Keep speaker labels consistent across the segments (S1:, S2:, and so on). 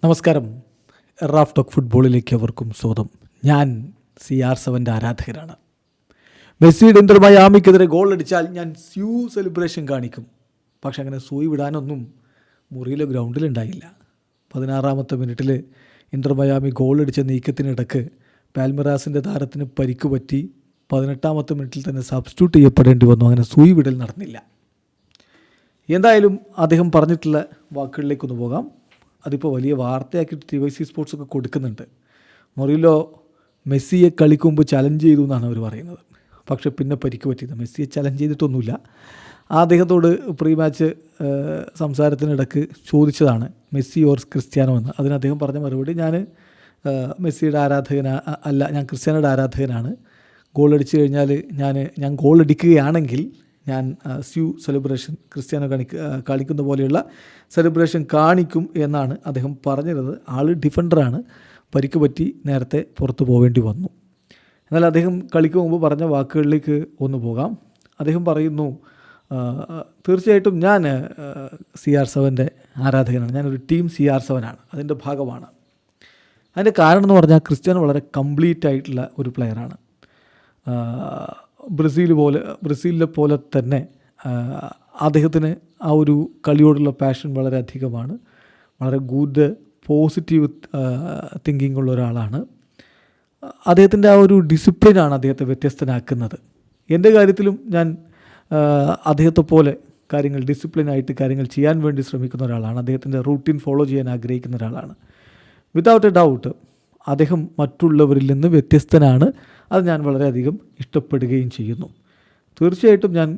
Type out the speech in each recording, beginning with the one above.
S1: നമസ്കാരം. Raf talk ഫുട്ബോളിലേക്ക് അവർക്കും സ്വാഗതം. ഞാൻ CR7 ആരാധകരാണ്. മെസ്സിയുടെ ഇന്റർ മയാമിക്കെതിരെ ഗോൾ അടിച്ചാൽ ഞാൻ സെലിബ്രേഷൻ കാണിക്കും. പക്ഷെ അങ്ങനെ സൂയി വിടാനൊന്നും മുറിയിലെ ഗ്രൗണ്ടിലുണ്ടായില്ല. 16ാമത്തെ മിനിറ്റിൽ ഇന്റർ മയാമി ഗോൾ അടിച്ച നീക്കത്തിനിടക്ക് പാൽമിറാസിൻ്റെ താരത്തിന് പരിക്ക് പറ്റി 18ാമത്തെ മിനിറ്റിൽ തന്നെ സബ്സ്റ്റിറ്റ്യൂട്ട് ചെയ്യപ്പെടേണ്ടി വന്നു. അങ്ങനെ സൂയി വിടൽ നടന്നില്ല. എന്തായാലും അദ്ദേഹം പറഞ്ഞിട്ടുള്ള വാക്കുകളിലേക്കൊന്ന് പോകാം. അതിപ്പോൾ വലിയ വാർത്തയാക്കിയിട്ട് TYC സ്പോർട്സൊക്കെ കൊടുക്കുന്നുണ്ട്. മൊറീലോ മെസ്സിയെ കളിക്ക് മുമ്പ് ചലഞ്ച് ചെയ്തു എന്നാണ് അവർ പറയുന്നത്. പക്ഷേ പിന്നെ പരിക്ക് പറ്റിയത്. മെസ്സിയെ ചലഞ്ച് ചെയ്തിട്ടൊന്നുമില്ല. അദ്ദേഹത്തോട് പ്രീ മാച്ച് സംസാരത്തിനിടക്ക് ചോദിച്ചതാണ് മെസ്സി ഓർ ക്രിസ്ത്യാനോ എന്ന്. അതിന് അദ്ദേഹം പറഞ്ഞ മറുപടി, ഞാൻ മെസ്സിയുടെ അല്ല, ഞാൻ ക്രിസ്ത്യാനോയുടെ ആരാധകനാണ്. ഗോൾ അടിച്ചു കഴിഞ്ഞാൽ ഞാൻ ഗോൾ അടിക്കുകയാണെങ്കിൽ ഞാൻ സെലിബ്രേഷൻ ക്രിസ്ത്യാനോ കളിക്കുന്ന പോലെയുള്ള സെലിബ്രേഷൻ കാണിക്കും എന്നാണ് അദ്ദേഹം പറഞ്ഞിരുന്നത്. ആൾ ഡിഫൻഡറാണ്. പരിക്ക് പറ്റി നേരത്തെ പുറത്തു പോവേണ്ടി വന്നു. എന്നാൽ അദ്ദേഹം കളിക്ക് മുമ്പ് പറഞ്ഞ വാക്കുകളിലേക്ക് ഒന്ന് പോകാം. അദ്ദേഹം പറയുന്നു, തീർച്ചയായിട്ടും ഞാൻ CR7 ആരാധകനാണ്. ഞാനൊരു ടീം CR7 ആണ്, അതിൻ്റെ ഭാഗമാണ്. അതിൻ്റെ കാരണം എന്ന് പറഞ്ഞാൽ ക്രിസ്ത്യാനോ വളരെ കംപ്ലീറ്റ് ആയിട്ടുള്ള ഒരു പ്ലെയറാണ്. ബ്രസീലിലെ പോലെ തന്നെ അദ്ദേഹത്തിന് ആ ഒരു കളിയോടുള്ള പാഷൻ വളരെ അധികമാണ്. വളരെ ഗുഡ് പോസിറ്റീവ് തിങ്കിങ് ഉള്ള ഒരാളാണ്. അദ്ദേഹത്തിൻ്റെ ആ ഒരു ഡിസിപ്ലിനാണ് അദ്ദേഹത്തെ വ്യത്യസ്തനാക്കുന്നത്. എൻ്റെ കാര്യത്തിലും ഞാൻ അദ്ദേഹത്തെ പോലെ ഡിസിപ്ലിനായിട്ട് കാര്യങ്ങൾ ചെയ്യാൻ വേണ്ടി ശ്രമിക്കുന്ന ഒരാളാണ്. അദ്ദേഹത്തിൻ്റെ റൂട്ടീൻ ഫോളോ ചെയ്യാൻ ആഗ്രഹിക്കുന്ന ഒരാളാണ്. വിതൗട്ട് എ ഡൗട്ട് അദ്ദേഹം മറ്റുള്ളവരിൽ നിന്ന് വ്യത്യസ്തനാണ്. അത് ഞാൻ വളരെയധികം ഇഷ്ടപ്പെടുകയും ചെയ്യുന്നു. തീർച്ചയായിട്ടും ഞാൻ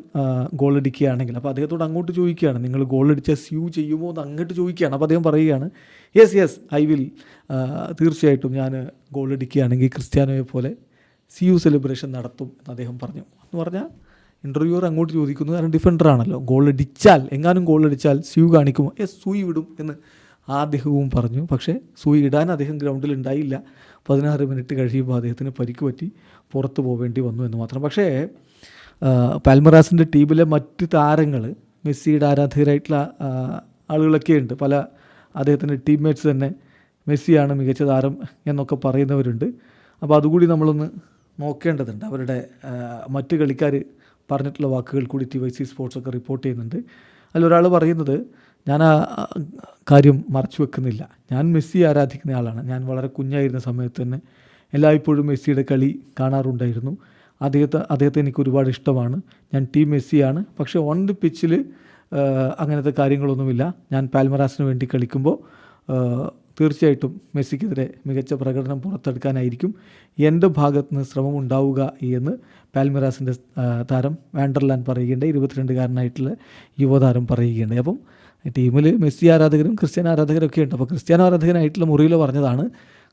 S1: ഗോൾ അടിക്കുകയാണെങ്കിൽ, അപ്പോൾ അദ്ദേഹത്തോട് അങ്ങോട്ട് ചോദിക്കുകയാണ്, നിങ്ങൾ ഗോൾ അടിച്ചാൽ ചെയ്യുമോ എന്ന് അങ്ങോട്ട് ചോദിക്കുകയാണ്. അപ്പോൾ അദ്ദേഹം പറയുകയാണ്, യെസ് ഐ വിൽ, തീർച്ചയായിട്ടും ഞാൻ ഗോൾ അടിക്കുകയാണെങ്കിൽ ക്രിസ്ത്യാനോയെ പോലെ സെലിബ്രേഷൻ നടത്തും എന്ന് അദ്ദേഹം പറഞ്ഞു. എന്ന് പറഞ്ഞാൽ ഇൻ്റർവ്യൂവർ അങ്ങോട്ട് ചോദിക്കുന്നു, കാരണം ഡിഫൻഡറാണല്ലോ, എങ്ങാനും ഗോൾ അടിച്ചാൽ കാണിക്കുമോ? സൂയി വിടും എന്ന് അദ്ദേഹവും പറഞ്ഞു. പക്ഷേ സൂയി ഇടാൻ അദ്ദേഹം ഗ്രൗണ്ടിൽ ഉണ്ടായില്ല. 16 മിനിറ്റ് കഴിയുമ്പോൾ അദ്ദേഹത്തിന് പരിക്ക് പറ്റി പുറത്തു പോവേണ്ടി വന്നു എന്ന് മാത്രം. പക്ഷേ പാൽമിറാസിൻ്റെ ടീമിലെ മറ്റ് താരങ്ങൾ, മെസ്സിയുടെ ആരാധകരായിട്ടുള്ള ആളുകളൊക്കെ ഉണ്ട്. പല അദ്ദേഹത്തിൻ്റെ ടീംമേറ്റ്സ് തന്നെ മെസ്സിയാണ് മികച്ച താരം എന്നൊക്കെ പറയുന്നവരുണ്ട്. അപ്പോൾ അതുകൂടി നമ്മളൊന്ന് നോക്കേണ്ടതുണ്ട്. അവരുടെ മറ്റ് കളിക്കാർ പറഞ്ഞിട്ടുള്ള വാക്കുകൾ കൂടി TYC സ്പോർട്സൊക്കെ റിപ്പോർട്ട് ചെയ്യുന്നുണ്ട്. അതിലൊരാൾ പറയുന്നത്, ഞാൻ ആ കാര്യം മറച്ചു വെക്കുന്നില്ല, ഞാൻ മെസ്സി ആരാധിക്കുന്ന ആളാണ്. ഞാൻ വളരെ കുഞ്ഞായിരുന്ന സമയത്ത് തന്നെ എല്ലായ്പ്പോഴും മെസ്സിയുടെ കളി കാണാറുണ്ടായിരുന്നു. അദ്ദേഹത്തെ എനിക്ക് ഒരുപാട് ഇഷ്ടമാണ്. ഞാൻ ടീം മെസ്സിയാണ്. പക്ഷേ ഓൺ ദി പിച്ചിൽ അങ്ങനത്തെ കാര്യങ്ങളൊന്നുമില്ല. ഞാൻ പാൽമിറാസിന് വേണ്ടി കളിക്കുമ്പോൾ തീർച്ചയായിട്ടും മെസ്സിക്കെതിരെ മികച്ച പ്രകടനം പുറത്തെടുക്കാനായിരിക്കും എൻ്റെ ഭാഗത്ത് നിന്ന് ശ്രമമുണ്ടാവുക എന്ന് പാൽമിറാസിൻ്റെ താരം വാൻഡർലാൻ പറയുകയുണ്ടായി. 22കാരനായിട്ടുള്ള യുവതാരം പറയുകയുണ്ടായി. അപ്പം ടീമിൽ മെസ്സി ആരാധകരും ക്രിസ്ത്യാനോ ആരാധകരൊക്കെ ഉണ്ട്. അപ്പോൾ ക്രിസ്ത്യാനോ ആരാധകനായിട്ടുള്ള മുറിയിലോ പറഞ്ഞതാണ്,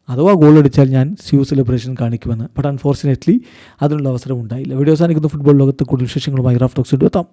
S1: അഥവാ ഗോൾ അടിച്ചാൽ ഞാൻ സെലിബ്രേഷൻ കാണിക്കുമെന്ന്. ബട്ട് അൺഫോർച്ചുനേറ്റ്ലി അതിനുള്ള അവസരം ഉണ്ടായില്ല. വീഡിയോ അവസാനിക്കുന്ന ഫുട്ബോൾ ലോകത്ത് കൂടുതൽ വിശേഷങ്ങളുമായി റാഫ് ടോക്സ് എത്താം.